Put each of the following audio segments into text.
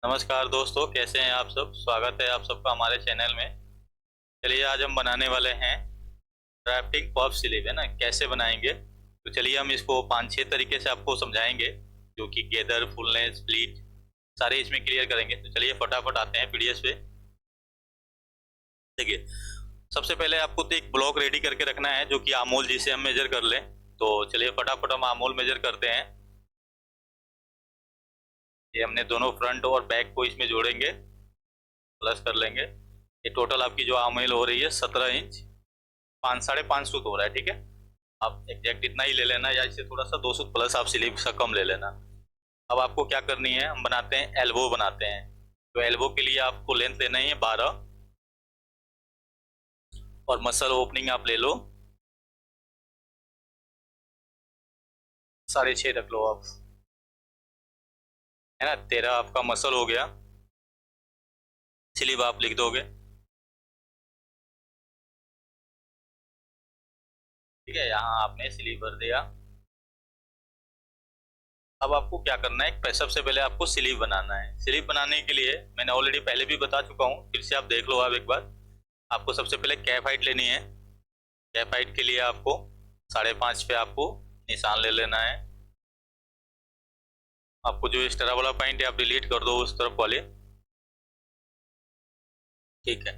नमस्कार दोस्तों, कैसे हैं आप सब। स्वागत है आप सबका हमारे चैनल में। चलिए आज हम बनाने वाले हैं ड्राफ्टिंग पफ स्लीव, है ना, कैसे बनाएंगे। तो चलिए हम इसको 5-6 तरीके से आपको समझाएंगे, जो कि गेदर, फुलनेस, स्प्लिट सारे इसमें क्लियर करेंगे। तो चलिए फटाफट आते हैं पीडीएफ पे। देखिए, सबसे पहले आपको तो एक ब्लॉक रेडी करके रखना है, जो कि आमोल जिसे हम मेजर कर लें। तो चलिए फटाफट हम आमोल मेजर करते हैं। ये हमने दोनों फ्रंट और बैक को इसमें जोड़ेंगे, प्लस कर लेंगे। ये टोटल आपकी जो आर्मोल हो रही है 17 इंच 5 साढ़े 5 सूत हो रहा है, ठीक है। आप एग्जैक्ट इतना ही ले लेना, या इससे थोड़ा सा 2 सूत प्लस आप स्लीव सा कम ले लेना। अब आपको क्या करनी है, हम बनाते हैं एल्बो बनाते हैं। तो एल्बो के लिए आपको लेंथ लेना ही है 12, और मसल ओपनिंग आप ले लो 6.5 रख लो आप, है ना। 13 आपका मसल हो गया। स्लीव आप लिख दोगे, ठीक है। यहाँ आपने स्लीव भर दिया। अब आपको क्या करना है, सबसे पहले आपको स्लीव बनाना है। स्लीव बनाने के लिए मैंने ऑलरेडी पहले भी बता चुका हूँ, फिर से आप देख लो आप एक बार। आपको सबसे पहले कैप हाइट लेनी है। कैप हाइट के लिए आपको 5.5 पे आपको निशान ले लेना है। आपको जो एक्स्ट्रा वाला पॉइंट है आप डिलीट कर दो उस तरफ वाले, ठीक है।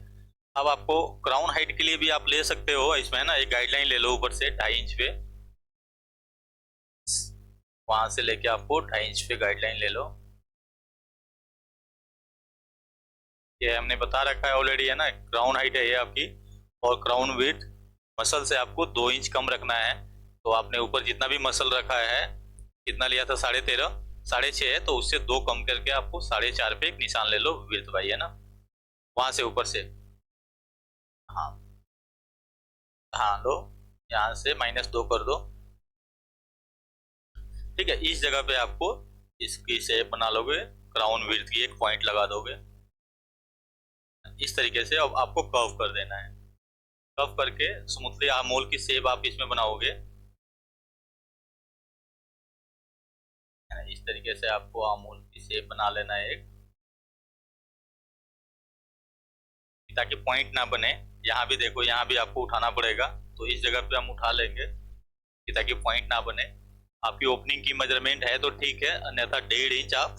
अब आपको क्राउन हाइट के लिए भी आप ले सकते हो इसमें, है ना। एक गाइडलाइन ले लो ऊपर से 2.5 इंच पे, वहां से लेके आपको 2.5 इंच पे गाइडलाइन ले लो। ये हमने बता रखा है ऑलरेडी, है ना। क्राउन हाइट है ये आपकी, और क्राउन विड्थ मसल से आपको 2 इंच कम रखना है। तो आपने ऊपर जितना भी मसल रखा है, कितना लिया था, 13.5, 6.5 है, तो उससे 2 कम करके आपको 4.5 पे एक निशान ले लो विड्थ भाई, है ना। वहां से ऊपर से, हाँ हाँ लो, यहाँ से -2 कर दो, ठीक है। इस जगह पे आपको इसकी शेप बना लोगे, क्राउन विड्थ की एक पॉइंट लगा दोगे इस तरीके से। अब आपको कर्व कर देना है। कर्व करके स्मूथली आर्मोल की शेप आप इसमें बनाओगे, है ना। इस तरीके से आपको आर्मोल की शेप बना लेना है एक, ताकि पॉइंट ना बने। यहाँ भी देखो, यहाँ भी आपको उठाना पड़ेगा, तो इस जगह पे हम उठा लेंगे कि ताकि पॉइंट ना बने। आपकी ओपनिंग की मेजरमेंट है तो ठीक है, अन्यथा 1.5 इंच आप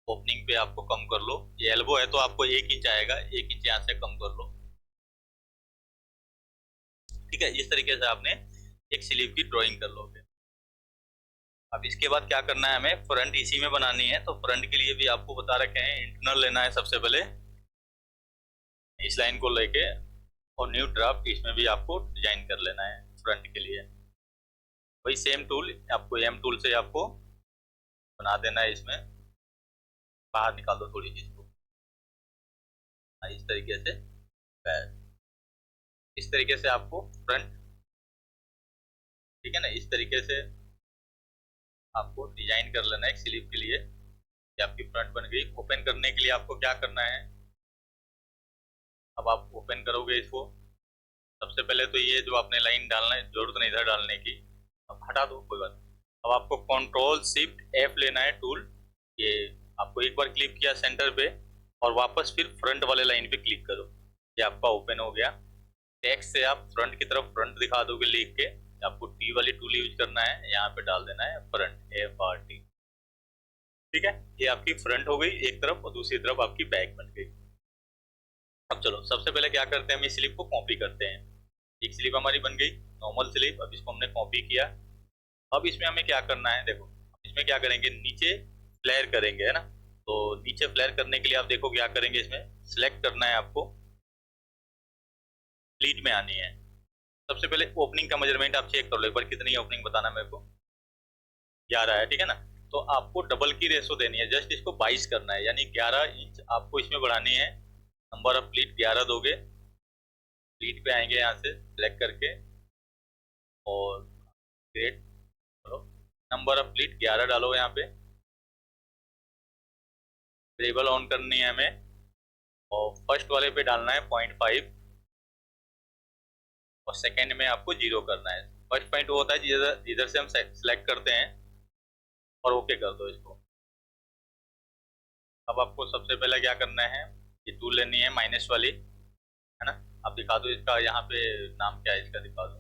ओपनिंग पे आपको कम कर लो। ये एल्बो है तो आपको 1 इंच आएगा, 1 इंच यहाँ से कम कर लो, ठीक है। इस तरीके से आपने एक स्लीव की ड्राइंग कर लोगे। अब इसके बाद क्या करना है, हमें फ्रंट इसी में बनानी है। तो फ्रंट के लिए भी आपको बता रखे हैं, इंटरनल लेना है सबसे पहले, इस लाइन को लेके, और न्यू ड्राफ्ट इसमें भी आपको डिजाइन कर लेना है फ्रंट के लिए। वही सेम टूल आपको एम टूल से आपको बना देना है इसमें। बाहर निकाल दो थोड़ी चीज को, इस तरीके से बैक, इस तरीके से आपको फ्रंट, ठीक है ना। इस तरीके से आपको डिजाइन कर लेना है एक स्लीव के लिए। ये आपकी फ्रंट बन गई। ओपन करने के लिए आपको क्या करना है, अब आप ओपन करोगे इसको, सबसे पहले तो ये जो आपने लाइन डालना है, जरूरत नहीं इधर डालने की, अब हटा दो, कोई बात नहीं। अब आपको Ctrl+Shift+F लेना है टूल। ये आपको एक बार क्लिक किया सेंटर पे, और वापस फिर फ्रंट वाले लाइन पे क्लिक करो। ये आपका ओपन हो गया। टेक्स्ट से आप फ्रंट की तरफ फ्रंट दिखा दोगे लिख के। आपको टी वाली टूल यूज करना है, यहाँ पे डाल देना है फ्रंट, FRT, ठीक है। ये आपकी फ्रंट हो गई एक तरफ, और दूसरी तरफ आपकी बैक बन गई। अब चलो सबसे पहले क्या करते हैं, हम इस स्लिप को कॉपी करते हैं। एक स्लिप हमारी बन गई, नॉर्मल स्लिप। अब इसको हमने कॉपी किया। अब इसमें हमें क्या करना है, देखो इसमें क्या करेंगे, नीचे फ्लेयर करेंगे, है ना। तो नीचे फ्लेयर करने के लिए आप देखो क्या करेंगे, इसमें सिलेक्ट करना है आपको, प्लीट में आनी है। सबसे पहले ओपनिंग का मेजरमेंट आप चेक कर लो एक बार, कितनी ओपनिंग बताना मेरे को, 11 है, ठीक है ना। तो आपको डबल की रेशो देनी है, जस्ट इसको 22 करना है, यानी 11 इंच आपको इसमें बढ़ानी है। नंबर ऑफ प्लीट 11 दोगे, प्लीट पे आएंगे यहाँ से सिलेक्ट करके, और ग्रेड करो, नंबर ऑफ प्लीट 11 डालो यहाँ पे। वेरिएबल ऑन करनी है हमें, और फर्स्ट वाले पे डालना है 0.5, और सेकंड में आपको 0 करना है। फर्स्ट पॉइंट वो होता है जिधर जिधर से हम सिलेक्ट करते हैं, और ओके कर दो इसको। अब आपको सबसे पहले क्या करना है, ये टूल लेनी है माइनस वाली, है ना। आप दिखा दो इसका, यहाँ पे नाम क्या है इसका दिखा दो।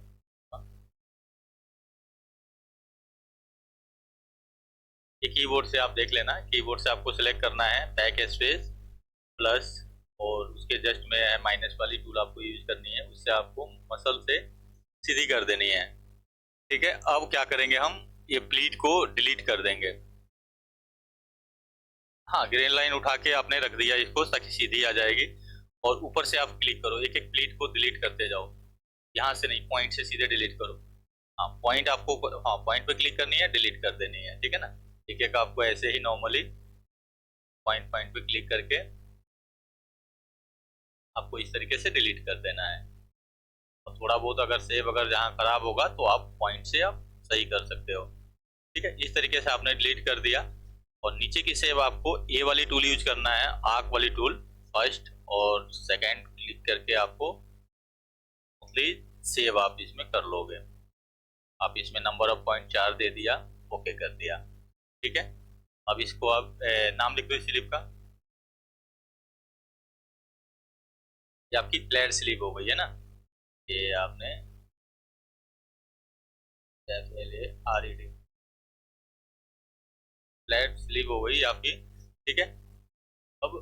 ये कीबोर्ड से आप देख लेना, कीबोर्ड से आपको सिलेक्ट करना है बैक स्पेस प्लस, और उसके जस्ट में है माइनस वाली टूल आपको यूज करनी है, उससे आपको मसल से सीधी कर देनी है। ठीक है, अब क्या करेंगे हम, ये प्लीट को डिलीट कर देंगे। हाँ, ग्रेन लाइन उठा के आपने रख दिया इसको ताकि सीधी आ जाएगी, और ऊपर से आप क्लिक करो, एक एक प्लीट को डिलीट करते जाओ, यहाँ से नहीं, पॉइंट से सीधे डिलीट करो। हाँ, पॉइंट आपको, हाँ पॉइंट पे क्लिक करनी है, डिलीट कर देनी है, ठीक है ना। एक एक आपको ऐसे ही नॉर्मली पॉइंट पॉइंट पे क्लिक करके आपको इस तरीके से डिलीट कर देना है। और थोड़ा बहुत अगर सेव अगर जहाँ खराब होगा तो आप पॉइंट से आप सही कर सकते हो। ठीक है, इस तरीके से आपने डिलीट कर दिया। और नीचे की सेव आपको ए वाली टूल यूज करना है, आर्क वाली टूल, फर्स्ट और सेकंड क्लिक करके आपको सेव आप इसमें कर लोगे। आप इसमें नंबर ऑफ पॉइंट 4 दे दिया, ओके कर दिया। ठीक है, अब इसको आप नाम लिख दो इस स्लिप का, ये आपकी फ्लैट स्लिप हो गई है ना, ये आपने FLARED फ्लैट स्लिप हो गई आपकी। ठीक है, अब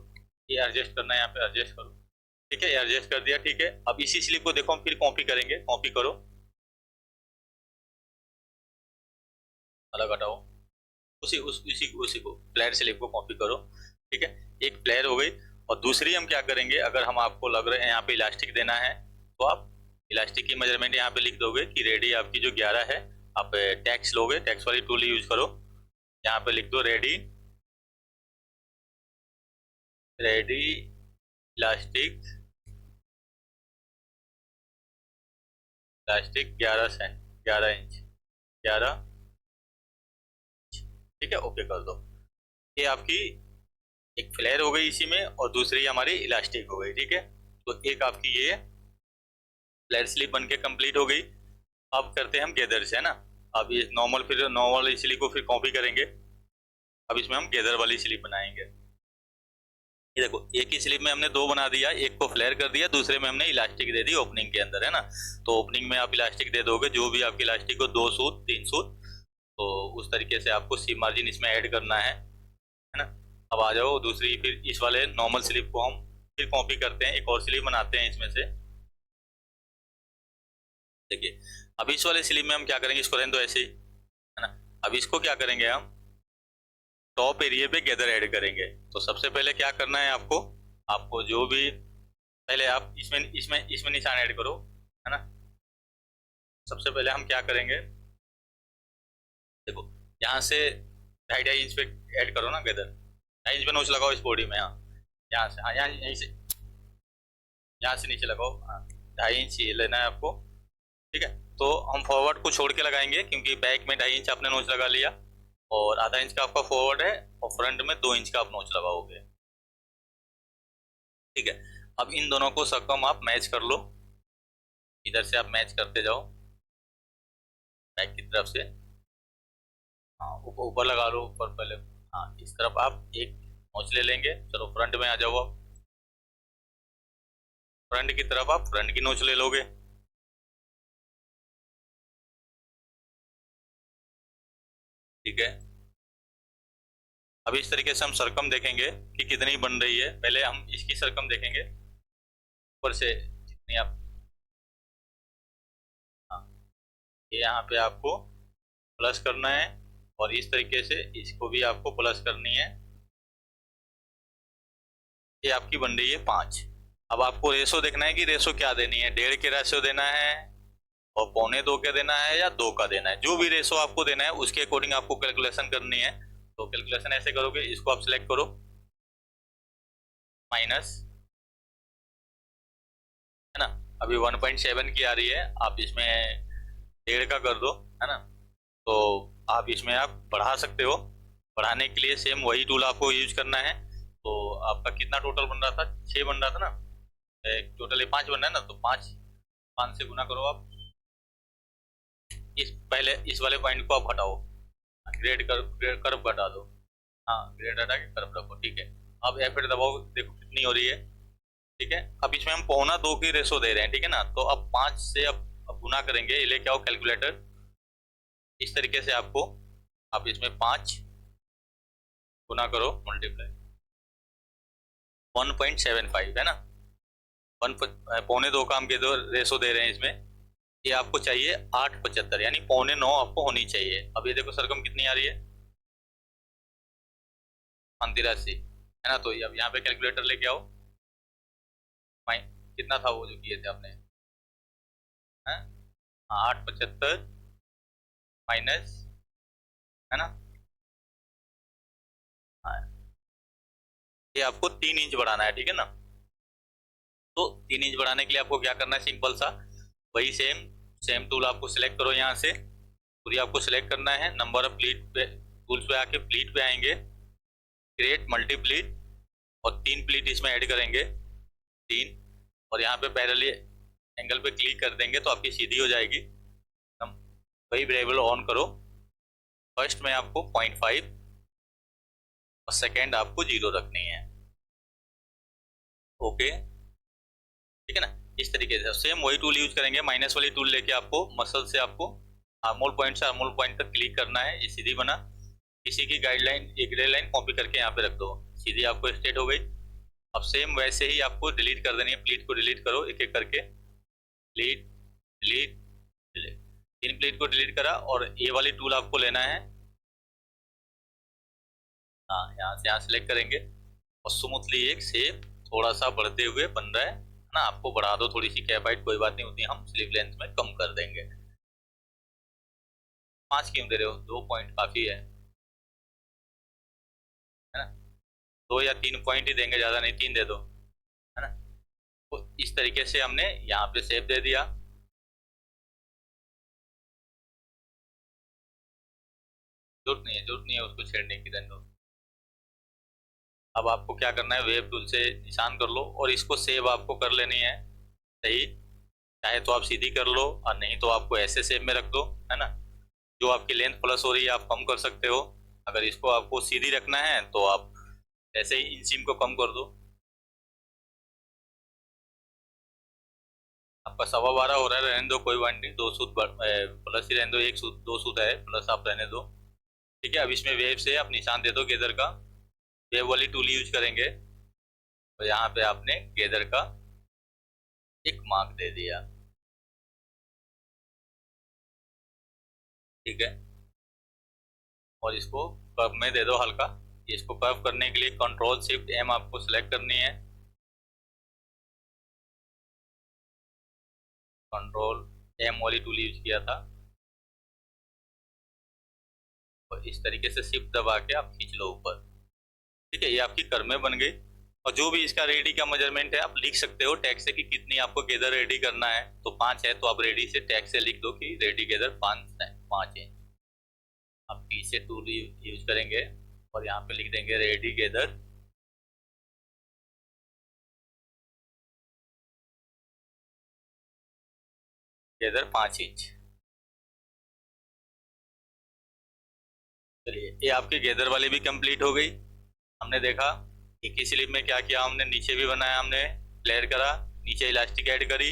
ये एडजस्ट करना है, यहाँ पे एडजस्ट करो। ठीक है, एडजस्ट कर दिया। ठीक है, अब इसी स्लिप को देखो हम फिर कॉपी करेंगे, कॉपी करो, अलग हटाओ, उसी को फ्लैट स्लिप को कॉपी करो। ठीक है, एक फ्लैर हो गई। और दूसरी हम क्या करेंगे, अगर हम आपको लग रहे हैं यहाँ पे इलास्टिक देना है, तो आप इलास्टिक की मेजरमेंट यहाँ पे लिख दोगे कि रेडी आपकी जो 11 है, आप टैक्स लोगे, टैक्स वाली टूल यूज करो, यहाँ पे लिख दो ready, ready elastic, elastic 11 inch 11। ठीक है, ओके कर दो। ये आपकी एक फ्लेयर हो गई इसी में, और दूसरी हमारी इलास्टिक हो गई। ठीक है, तो एक आपकी ये फ्लेयर स्लिप बन के कंप्लीट हो गई। अब करते हैं हम गेदर से, है ना। अब ये नॉर्मल, फिर नॉर्मल स्लिप को फिर कॉपी करेंगे, अब इसमें हम गेदर वाली स्लिप बनाएंगे। ये देखो, एक ही स्लिप में हमने दो बना दिया, एक को फ्लेयर कर दिया, दूसरे में हमने इलास्टिक दे दी ओपनिंग के अंदर, है ना। तो ओपनिंग में आप इलास्टिक दे दोगे, जो भी आपकी इलास्टिक हो, 2 सूत 3 सूत, तो उस तरीके से आपको सीम मार्जिन इसमें ऐड करना है ना। अब आ जाओ दूसरी, फिर इस वाले नॉर्मल स्लिप को हम फिर कॉपी करते हैं, एक और स्लिप बनाते हैं इसमें से। देखिए, अब इस वाले स्लिप में हम क्या करेंगे, इसको रहने दो ऐसे ही, है ना। अब इसको क्या करेंगे, हम टॉप एरिया पे गैदर ऐड करेंगे। तो सबसे पहले क्या करना है आपको, आपको जो भी, पहले आप इसमें इसमें इसमें निशान ऐड करो, है ना। सबसे पहले हम क्या करेंगे, देखो यहाँ से 2.5 इंच पे ऐड करो ना गैदर, 2.5 इंच पे नोच लगाओ इस बॉडी में। हाँ, यहाँ से, हाँ यहाँ, यहाँ से नीचे लगाओ, हाँ 2.5 इंच ये लेना है आपको। ठीक है, तो हम फॉरवर्ड को छोड़ के लगाएंगे, क्योंकि बैक में 2.5 इंच आपने नोच लगा लिया, और आधा इंच का आपका फॉरवर्ड है, और फ्रंट में 2 इंच का आप नोच लगाओगे। ठीक है, अब इन दोनों को सकम आप मैच कर लो, इधर से आप मैच करते जाओ बैक की तरफ से। हाँ, ऊपर लगा लो, ऊपर पहले। हाँ, इस तरफ आप एक नोच ले लेंगे। चलो फ्रंट में आ जाओ, आप फ्रंट की तरफ आप फ्रंट की नोच ले लोगे। ठीक है, अब इस तरीके से हम सरकम देखेंगे कि कितनी बन रही है। पहले हम इसकी सरकम देखेंगे ऊपर से, जितनी आप, हाँ, ये यहाँ पे आपको प्लस करना है, और इस तरीके से इसको भी आपको प्लस करनी है। ये आपकी बन रही है 5। अब आपको रेशो देखना है कि रेशो क्या देनी है, 1.5 के रेशो देना है, और 2.25 का देना है, या 2 का देना है। जो भी रेशो आपको देना है उसके अकॉर्डिंग आपको कैलकुलेशन करनी है। तो कैलकुलेशन ऐसे करोगे, इसको आप सिलेक्ट करो, माइनस, है ना। अभी 1.7 की आ रही है, आप इसमें 1.5 का कर दो, है ना। तो आप इसमें आप बढ़ा सकते हो, बढ़ाने के लिए सेम वही टूल आपको यूज करना है। तो आपका कितना टोटल बन रहा था, 6 बन रहा था ना, टोटल 5 बन रहा है ना, तो 5 से गुना करो आप। इस पहले इस वाले पॉइंट को आप हटाओ, ग्रेड कर कर्व हटा दो। हाँ, ग्रेड हटा के कर्व रखो। ठीक है, अब F8 दबाओ, देखो कितनी हो रही है। ठीक है, अब इसमें हम 1.25 की रेशो दे रहे हैं, ठीक है ना। तो अब 5 से अब गुना करेंगे, ये लेके आओ कैलकुलेटर। इस तरीके से आपको, आप इसमें 5 गुना करो, मल्टीप्लाई 1.75 है ना। 1.25 का हम दो रेशो दे रहे हैं इसमें। ये आपको चाहिए 8.75, यानी 8.25 आपको होनी चाहिए। अब ये देखो सरकम कितनी आ रही है, 83 है ना। तो ये अब यहाँ पे कैलकुलेटर लेके आओ। फाइन, कितना था वो जो किए थे आपने, है 8.75 माइनस, है ना। हाँ, ये आपको 3 इंच बढ़ाना है, ठीक है ना। तो 3 इंच बढ़ाने के लिए आपको क्या करना है, सिंपल सा, वही सेम सेम टूल आपको सिलेक्ट करो यहाँ से। पूरी आपको सिलेक्ट करना है, नंबर ऑफ प्लीट पे, टूल्स पे आके प्लीट पे आएंगे, क्रिएट मल्टी प्लीट, और 3 प्लीट इसमें ऐड करेंगे, 3। और यहाँ पे पैरेलल एंगल पे क्लिक कर देंगे तो आपकी सीधी हो जाएगी। हम वही वेरिएबल ऑन करो। फर्स्ट में आपको 0.5 और सेकेंड आपको 0 रखनी है। ओके, ठीक है ना। इस तरीके से सेम वही टूल यूज करेंगे, माइनस वाली टूल लेके आपको मसल से आपको आर्मोल पॉइंट से आर्मोल पॉइंट तक क्लिक करना है। ये सीधी बना, किसी की गाइडलाइन, एक गाइडलाइन कॉपी करके यहाँ पे रख दो, सीधी आपको स्ट्रेट हो गई। अब सेम वैसे ही आपको डिलीट कर देनी है, प्लीट को डिलीट करो एक एक करके, डिलीट डिलीट डिलीट। 3 प्लीट को डिलीट करा, और ये वाली टूल आपको लेना है। हाँ, यहाँ सेलेक्ट करेंगे, और स्मूथली एक शेप थोड़ा सा बढ़ते हुए बन रहा है ना। आपको बढ़ा दो थोड़ी सी कैप हाइट, कोई बात नहीं, उतनी हम स्लीव लेंथ में कम कर देंगे। 5 क्यों दे रहे हो, 2 पॉइंट काफी है ना। 2 या 3 पॉइंट ही देंगे, ज्यादा नहीं, 3 दे दो, है ना। तो इस तरीके से हमने यहाँ पे शेप दे दिया। जरूरत नहीं है उसको छेड़ने की, रहने दो। अब आपको क्या करना है, वेव टूल से निशान कर लो, और इसको सेव आपको कर लेनी है सही। चाहे तो आप सीधी कर लो, और नहीं तो आपको ऐसे सेव में रख दो, है ना। जो आपकी लेंथ प्लस हो रही है आप कम कर सकते हो। अगर इसको आपको सीधी रखना है तो आप ऐसे ही इंचिम को कम कर दो। आपका 12.25 हो रहा है, रहने दो, कोई बात नहीं, 2 सूत प्लस ही रहने दो, 1 सूत 2 सूत है प्लस, आप रहने दो। ठीक है, अब इसमें वेव से आप निशान दे दो गेदर का। वेव वाली टूल यूज करेंगे, तो यहाँ पे आपने गेदर का एक मार्क दे दिया। ठीक है, और इसको कर्व में दे दो हल्का। इसको कर्व करने के लिए कंट्रोल शिफ्ट एम आपको सिलेक्ट करनी है, कंट्रोल एम वाली टूल यूज किया था। और इस तरीके से शिफ्ट दबा के आप खींच लो ऊपर। ठीक है, ये आपकी कर्व में बन गई। और जो भी इसका रेडी का मेजरमेंट है आप लिख सकते हो टैग से कि कितनी आपको गेदर रेडी करना है। तो 5 है तो आप रेडी से टैग से लिख दो कि रेडी गेदर 5 इंच। आप पीछे टूल यूज करेंगे, और यहाँ पे लिख देंगे रेडी गेदर गेदर 5 इंच। चलिए, ये आपकी गेदर वाली भी कंप्लीट हो गई। हमने देखा एक ही स्लिप में क्या किया, हमने नीचे भी बनाया, हमने फ्लेयर करा, नीचे इलास्टिक ऐड करी,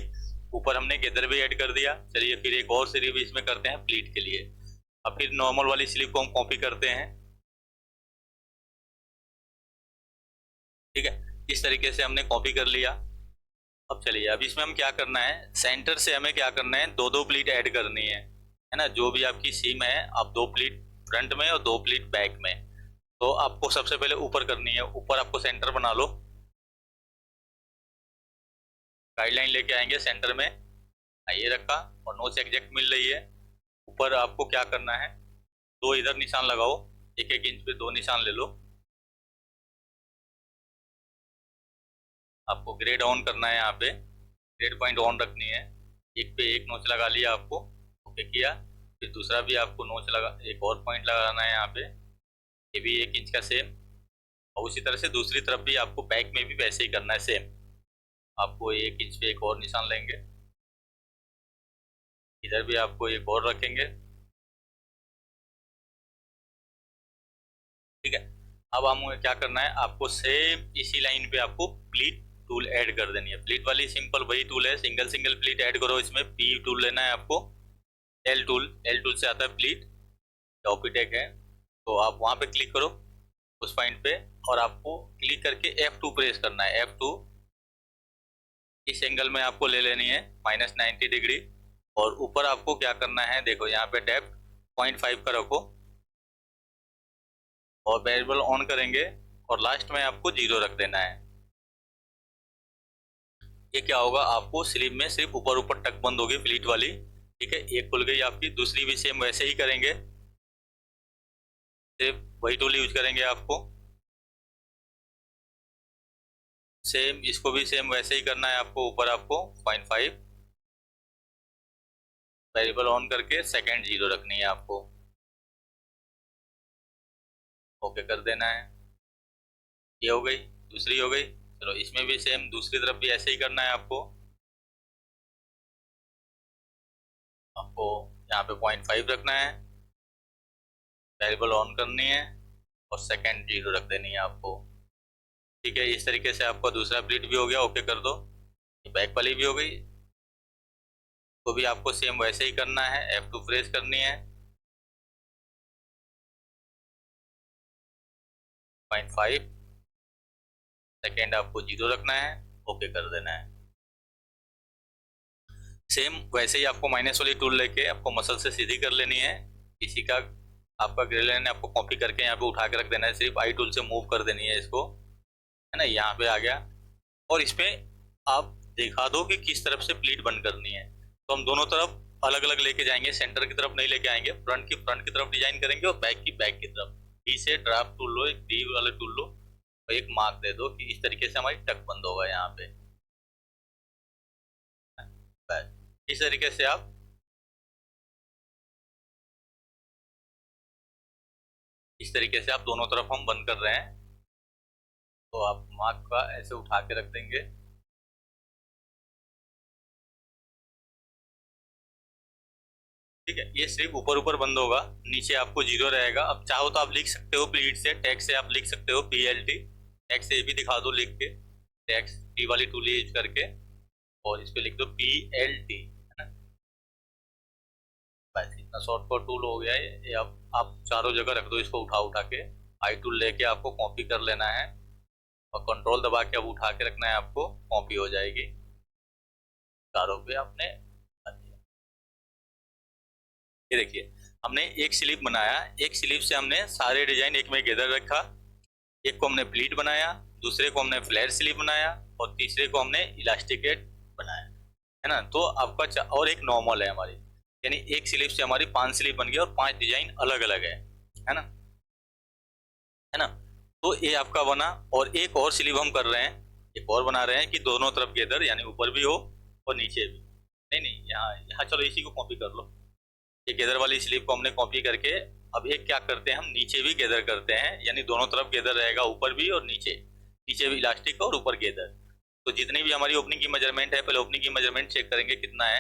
ऊपर हमने गेदर भी ऐड कर दिया। चलिए फिर एक और स्लिप इसमें करते हैं प्लीट के लिए। अब फिर नॉर्मल वाली स्लिप को हम कॉपी करते हैं। ठीक है, इस तरीके से हमने कॉपी कर लिया। अब चलिए, अब इसमें हम क्या करना है, सेंटर से हमें क्या करना है, 2 2 प्लीट ऐड करनी है ना। जो भी आपकी सीम है, आप 2 प्लीट फ्रंट में और 2 प्लीट बैक में। तो आपको सबसे पहले ऊपर करनी है, ऊपर आपको सेंटर बना लो। गाइडलाइन लेके आएंगे सेंटर में, ये रखा, और नोच एग्जैक्ट मिल रही है। ऊपर आपको क्या करना है, 2 इधर निशान लगाओ, 1 1 इंच पे 2 निशान ले लो। आपको ग्रेड ऑन करना है, यहाँ पे ग्रेड पॉइंट ऑन रखनी है। एक पे एक नोच लगा लिया आपको, ओके किया। फिर दूसरा भी आपको नोच लगा, एक और पॉइंट लगाना है यहाँ पे, ये भी 1 इंच का सेम। और उसी तरह से दूसरी तरफ भी आपको बैक में भी वैसे ही करना है सेम। आपको 1 इंच पे एक और निशान लेंगे, इधर भी आपको एक और रखेंगे। ठीक है, अब हमें क्या करना है, आपको सेम इसी लाइन पे आपको प्लीट टूल ऐड कर देनी है। प्लीट वाली सिंपल वही टूल है, सिंगल सिंगल प्लीट ऐड करो। इसमें पी टूल लेना है आपको, एल टूल से आता है प्लीट, टॉपिटेक है, तो आप वहां पे क्लिक करो उस पॉइंट पे, और आपको क्लिक करके F2 प्रेस करना है। F2 इस एंगल में आपको ले लेनी है -90 डिग्री, और ऊपर आपको क्या करना है, देखो यहाँ पे डेप्थ 0.5 का रखो, और वेरिएबल ऑन करेंगे, और लास्ट में आपको 0 रख देना है। ये क्या होगा, आपको स्लीव में सिर्फ ऊपर ऊपर टक बंद होगी फ्लीट वाली, ठीक है, एक खुल गई आपकी। दूसरी भी सेम वैसे ही करेंगे, सिर्फ वही टूल यूज करेंगे आपको, सेम इसको भी सेम वैसे ही करना है आपको। ऊपर आपको 0.5 वेरिएबल ऑन करके सेकेंड 0 रखनी है आपको, ओके कर देना है। ये हो गई, दूसरी हो गई। चलो इसमें भी सेम दूसरी तरफ भी ऐसे ही करना है आपको। आपको यहाँ पे 0.5 रखना है, वेरिएबल ऑन करनी है, और सेकेंड 0 रख देनी है आपको, ठीक है। इस तरीके से आपका दूसरा प्लीट भी हो गया, ओके कर दो। बैक वाली भी हो गई, तो भी आपको सेम वैसे ही करना है, F2 प्रेस करनी है, 0.5 सेकेंड आपको 0 रखना है, ओके कर देना है। सेम वैसे ही आपको माइनस वाली टूल लेके आपको मसल से सीधी कर लेनी है। इसी का आपका ग्रे लाइन आपको कॉपी करके यहाँ पे उठा के रख देना है, सिर्फ आई टूल से मूव कर देनी है इसको, है ना, यहाँ पे आ गया। और इसमें आप दिखा दो कि किस तरफ से प्लीट बंद करनी है, तो हम दोनों तरफ अलग अलग लेके जाएंगे, सेंटर की तरफ नहीं लेके आएंगे, फ्रंट की तरफ डिजाइन करेंगे, और बैक की तरफ। डी से ड्राफ्ट टूल लो, एक डी वाला टूल लो, और एक मार्क दे दो कि इस तरीके से हमारी टक बंद होगा यहाँ पे, बस इस तरीके से आप इस तरीके से आप दोनों तरफ हम बंद कर रहे हैं, तो आप मार्क का ऐसे उठा के रख देंगे, ठीक है। ये सिर्फ ऊपर ऊपर बंद होगा, नीचे आपको 0 रहेगा। अब चाहो तो आप लिख सकते हो प्लीट से, टैग से आप लिख सकते हो PLT, टैग से ये भी दिखा दो लिख के, टैग टी वाली टूल यूज करके, और इस पे लिख दो PLT, है ना। बस इतना शॉर्टकट टूल हो गया है ये। आप चारों जगह रख दो इसको, उठा उठा के आई टूल लेके आपको कॉपी कर लेना है, और कंट्रोल दबा के अब उठा के रखना है आपको, कॉपी हो जाएगी चारों पे आपने। ये देखिए, हमने एक स्लिप बनाया, एक स्लिप से हमने सारे डिजाइन एक में गैदर रखा, एक को हमने प्लीट बनाया, दूसरे को हमने फ्लैट स्लिप बनाया, और तीसरे को हमने इलास्टिकेट बनाया, है ना। तो आपका और एक नॉर्मल है हमारी, यानी एक स्लिप से हमारी 5 स्लिप बन गई, और 5 डिजाइन अलग अलग है ना, है ना। तो ये आपका बना, और एक और स्लीव हम कर रहे हैं, एक और बना रहे हैं कि दोनों तरफ गैदर, यानी ऊपर भी हो और नीचे भी। नहीं नहीं, यहाँ यहाँ चलो इसी को कॉपी कर लो, ये गैदर वाली स्लीव को हमने कॉपी करके, अब एक क्या करते हैं, हम नीचे भी गैदर करते हैं, यानी दोनों तरफ गैदर रहेगा, ऊपर भी और नीचे, नीचे भी इलास्टिक और ऊपर गैदर। तो जितनी भी हमारी ओपनिंग की मेजरमेंट है, पहले ओपनिंग की मेजरमेंट चेक करेंगे कितना है।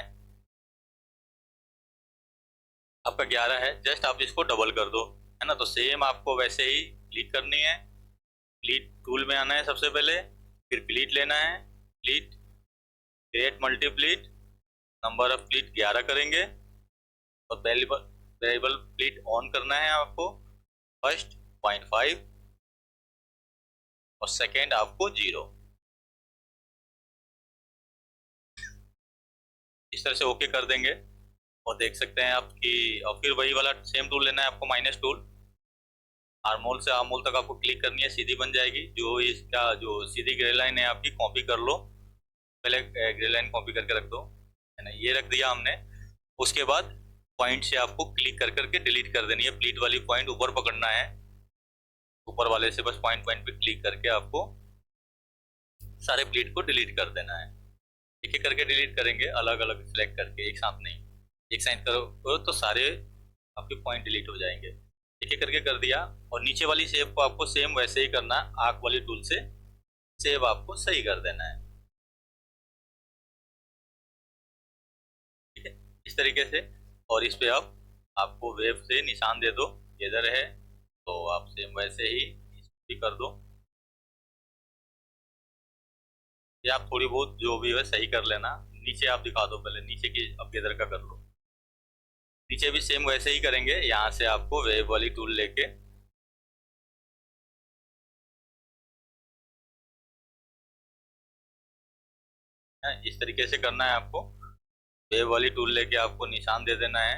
आपका 11 है, जस्ट आप इसको डबल कर दो, है ना। तो सेम आपको वैसे ही क्लिक करनी है, प्लीट टूल में आना है सबसे पहले, फिर प्लीट लेना है, pleat create multi pleat, number of pleat 11 करेंगे, और वेरिएबल वेरिएबल प्लीट ऑन करना है आपको, फर्स्ट 0.5 और सेकेंड आपको 0, इस तरह से ओके कर देंगे। और देख सकते हैं आपकी, और फिर वही वाला सेम टूल लेना है आपको, माइनस टूल, आर्मोल से आर्मोल तक आपको क्लिक करनी है, सीधी बन जाएगी। जो इसका जो सीधी ग्रे लाइन है आपकी, कॉपी कर लो, पहले ग्रे लाइन कॉपी करके रख दो, है ना, ये रख दिया हमने। उसके बाद पॉइंट से आपको क्लिक कर करके डिलीट कर देनी है, प्लीट वाली पॉइंट ऊपर पकड़ना है, ऊपर वाले से बस पॉइंट पॉइंट पे क्लिक करके आपको सारे प्लीट को डिलीट कर देना है। एक एक करके डिलीट करेंगे, अलग अलग सिलेक्ट करके, एक साथ नहीं। एक साइड करो तो सारे आपके पॉइंट डिलीट हो जाएंगे। एक एक करके कर दिया, और नीचे वाली शेप को आपको सेम वैसे ही करना है, आर्क वाली टूल से शेप आपको सही कर देना है, ठीक है, इस तरीके से। और इस पे अब आपको वेव से निशान दे दो, इधर है, तो आप सेम वैसे ही भी कर दो। ये आप थोड़ी बहुत जो भी है सही कर लेना। नीचे आप दिखा दो, पहले नीचे की अब गेदर का कर लो। नीचे भी सेम वैसे ही करेंगे, यहाँ से आपको वेव वाली टूल लेके इस तरीके से करना है आपको। वेव वाली टूल लेके आपको निशान दे देना है।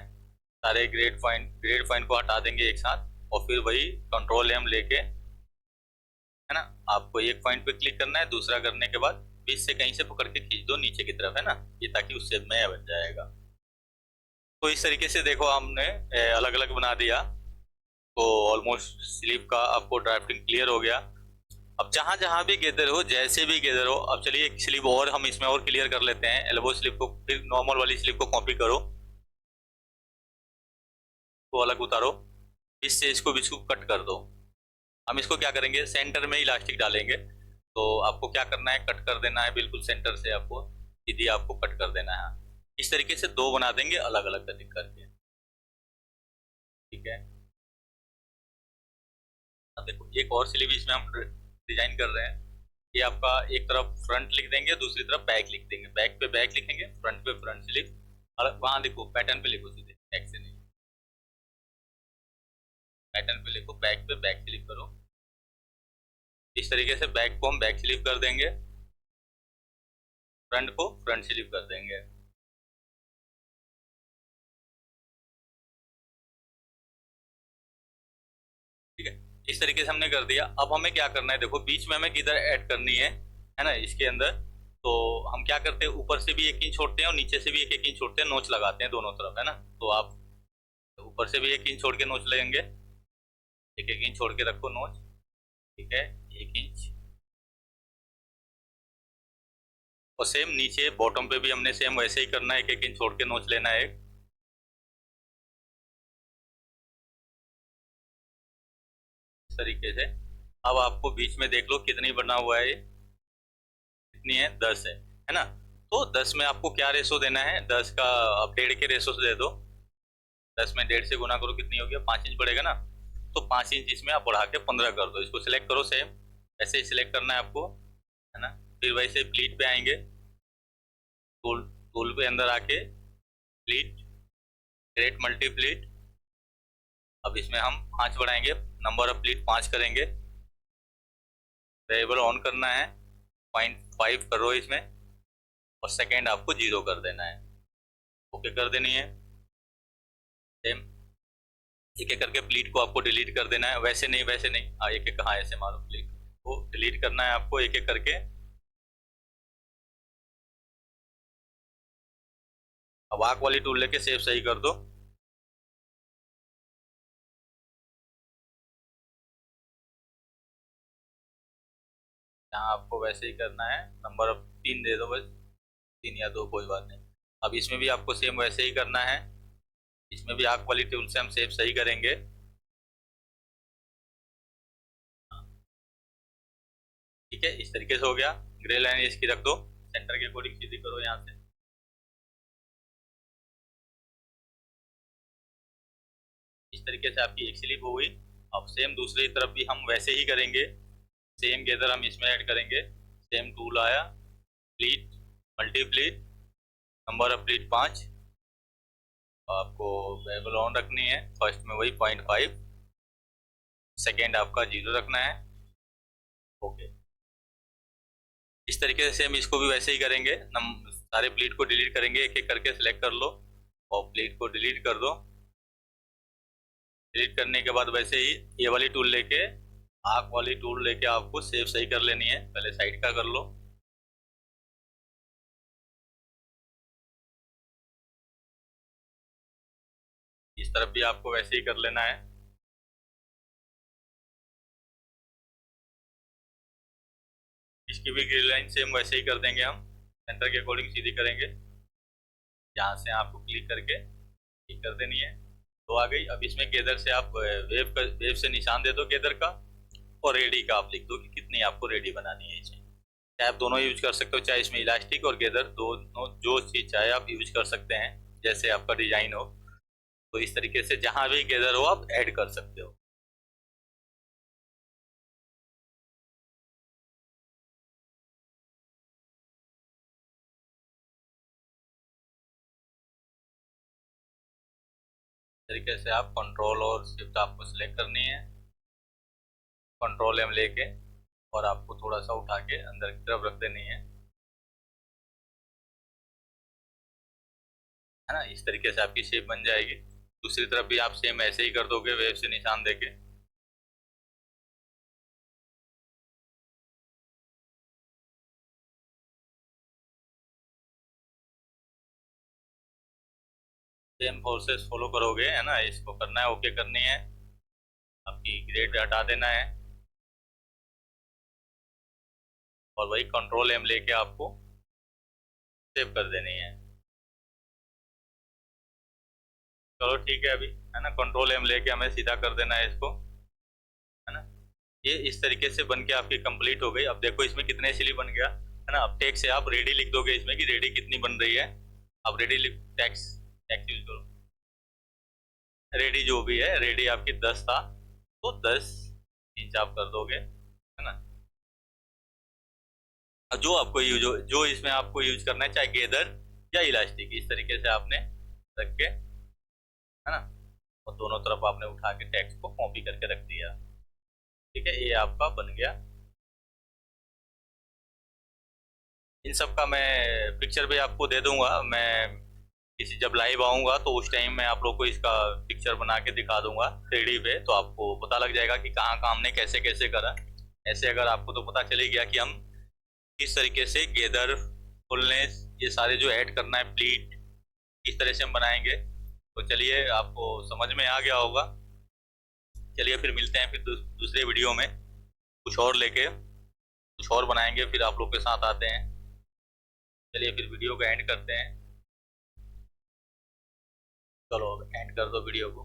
सारे ग्रेड पॉइंट को हटा देंगे एक साथ, और फिर वही कंट्रोल एम लेके, है ना, आपको एक पॉइंट पे क्लिक करना है। दूसरा करने के बाद बीच से कहीं से पकड़ के खींच दो नीचे की तरफ, है ना, ये ताकि उस शेप में बन जाएगा। तो इस तरीके से देखो हमने अलग अलग बना दिया। तो ऑलमोस्ट स्लीव का आपको ड्राफ्टिंग क्लियर हो गया। अब जहां जहां भी गेदर हो, जैसे भी गेदर हो, अब चलिए एक स्लीव और हम इसमें और क्लियर कर लेते हैं। एल्बो स्लीव को फिर नॉर्मल वाली स्लीव को कॉपी करो, तो अलग उतारो, इससे इसको भी इसको कट कर दो। हम इसको क्या करेंगे, सेंटर में इलास्टिक डालेंगे। तो आपको क्या करना है, कट कर देना है बिल्कुल सेंटर से, आपको सीधी आपको कट कर देना है। इस तरीके से दो बना देंगे अलग अलग कटिंग करके, ठीक है। अब देखो एक और स्लीव इसमें हम डिजाइन कर रहे हैं। ये आपका एक तरफ फ्रंट लिख देंगे, दूसरी तरफ बैक लिख देंगे। बैक पे बैक लिखेंगे, फ्रंट पे फ्रंट स्लीव। और वहां देखो पैटर्न पे लिखो सीधे, बैक से नहीं, पैटर्न पे लिखो, बैक पे बैक स्लीव करो। इस तरीके से बैक को हम बैक स्लीव कर देंगे, फ्रंट को फ्रंट स्लीव कर देंगे। ठीक है, इस तरीके से हमने कर दिया। अब हमें क्या करना है, देखो बीच में हमें किधर ऐड करनी है ना, इसके अंदर। तो हम क्या करते हैं, ऊपर से भी एक इंच छोड़ते हैं और नीचे से भी एक एक इंच छोड़ते हैं, नोच लगाते हैं दोनों तरफ, है ना। तो आप ऊपर से भी एक इंच छोड़ के नोच लेंगे, एक एक इंच छोड़ के रखो नोच, ठीक है, एक इंच। और सेम नीचे बॉटम पे भी हमने सेम वैसे ही करना है, एक एक इंच छोड़ के नोच लेना है एक, इस तरीके से। अब आपको बीच में देख लो कितनी बना हुआ है ये, कितनी है, 10 है ना। तो 10 में आपको क्या रेशो देना है, 10 का आप 1.5 के रेशो से दे दो। 10 में 1.5 से गुना करो, कितनी होगी, 5 इंच बढ़ेगा ना। तो 5 इंच इसमें आप बढ़ा के 15 कर दो। इसको सिलेक्ट करो सेम, ऐसे ही सिलेक्ट करना है आपको, है ना। फिर वैसे प्लीट पे आएंगे, टूल टूल पे अंदर आके प्लीट, क्रिएट मल्टी प्लीट। अब इसमें हम 5 बढ़ाएंगे, नंबर ऑफ प्लीट 5 करेंगे। वेरिएबल ऑन करना है, 0.5 करो इसमें, और सेकेंड आपको 0 कर देना है, ओके कर देनी है। सेम एक एक करके प्लीट को आपको डिलीट कर देना है, वैसे नहीं वैसे नहीं, हाँ एक एक, हाँ ऐसे मारो, प्लीट को डिलीट करना है आपको एक एक करके। अब आर्क वाली टूल लेके सेव सही कर दो। यहाँ आपको वैसे ही करना है, नंबर ऑफ 3 दे दो बस, 3 या 2 कोई बात नहीं। अब इसमें भी आपको सेम वैसे ही करना है, इसमें भी आर्क वाली टूल से हम सेव सही करेंगे। ठीक है, इस तरीके से हो गया। ग्रे लाइन इसकी रख दो, सेंटर के अकॉर्डिंग सीधी करो यहाँ से। इस तरीके से आपकी एक स्लिप हो गई। अब सेम दूसरी तरफ भी हम वैसे ही करेंगे, सेम गेदर हम इसमें ऐड करेंगे। सेम टूल आया, pleat, multi pleat, number of pleat 5। आपको वेरिएबल ऑन रखनी है, फर्स्ट में वही 0.5, सेकेंड आपका 0 रखना है, ओके। इस तरीके से हम इसको भी वैसे ही करेंगे। सारे प्लीट को डिलीट करेंगे, एक एक करके सिलेक्ट कर लो और प्लीट को डिलीट कर दो। डिलीट करने के बाद वैसे ही ये वाली टूल लेके, आर्क वाली टूल लेके आपको सेव सही कर लेनी है। पहले साइड का कर लो, इस तरफ भी आपको वैसे ही कर लेना है। इसकी भी ग्रिड लाइन सेम वैसे ही कर देंगे हम, सेंटर के अकॉर्डिंग सीधी करेंगे। यहाँ से आपको क्लिक करके ठीक कर देनी है, तो आ गई। अब इसमें गेदर से आप वेव से निशान दे दो गेदर का, और रेडी का आप लिख दो कि कितनी आपको रेडी बनानी है इसमें। चाहे आप दोनों यूज कर सकते हो, चाहे इसमें इलास्टिक और गेदर दोनों जो चीज चाहे आप यूज कर सकते हैं, जैसे आपका डिजाइन हो। तो इस तरीके से जहां भी गेदर हो आप ऐड कर सकते हो। तरीके से आप कंट्रोल और शिफ्ट आपको सिलेक्ट करनी है, कंट्रोल एम लेके, और आपको थोड़ा सा उठा के अंदर की तरफ रख देनी है ना। इस तरीके से आपकी शेप बन जाएगी। दूसरी तरफ भी आप सेम ऐसे ही कर दोगे, वेव से निशान देके। सेम प्रोसेस फॉलो करोगे, है ना। इसको करना है, ओके करनी है, आपकी ग्रेड हटा देना है, और वही कंट्रोल एम लेके आपको सेव कर देनी है। चलो ठीक है, अभी है ना, कंट्रोल एम लेके हमें सीधा कर देना है इसको, है ना। ये इस तरीके से बन के आपकी कंप्लीट हो गई। अब देखो इसमें कितने सिली बन गया, है ना। अब टेक्स्ट से आप रेडी लिख दोगे इसमें कि रेडी कितनी बन रही है। अब रेडी लिख, टेक्स्ट टेक्स्ट यूज करो। रेडी जो भी है, रेडी आपकी 10 था, तो 10 इंच आप कर दोगे, है ना। अब जो आपको यूज, जो इसमें आपको यूज करना है, चाहे गेदर या इलास्टिक, इस तरीके से आपने रख के, है ना, और दोनों तरफ आपने उठा के टेक्स्ट को कॉपी करके रख दिया। ठीक है, ये आपका बन गया। इन सब का मैं पिक्चर भी आपको दे दूंगा। मैं किसी जब लाइव आऊंगा तो उस टाइम मैं आप लोग को इसका पिक्चर बना के दिखा दूंगा 3D पे, तो आपको पता लग जाएगा कि कहाँ कहाँ हमने कैसे कैसे करा। ऐसे अगर आपको तो पता चले गया कि हम किस तरीके से गेदर, फुलनेस, ये सारे जो ऐड करना है, प्लीट, किस तरह से हम बनाएंगे, तो चलिए आपको समझ में आ गया होगा। चलिए फिर मिलते हैं फिर दूसरे वीडियो में, कुछ और लेके कुछ और बनाएंगे, फिर आप लोग के साथ आते हैं। चलिए फिर वीडियो को एंड करते हैं। चलो एंड कर दो वीडियो को।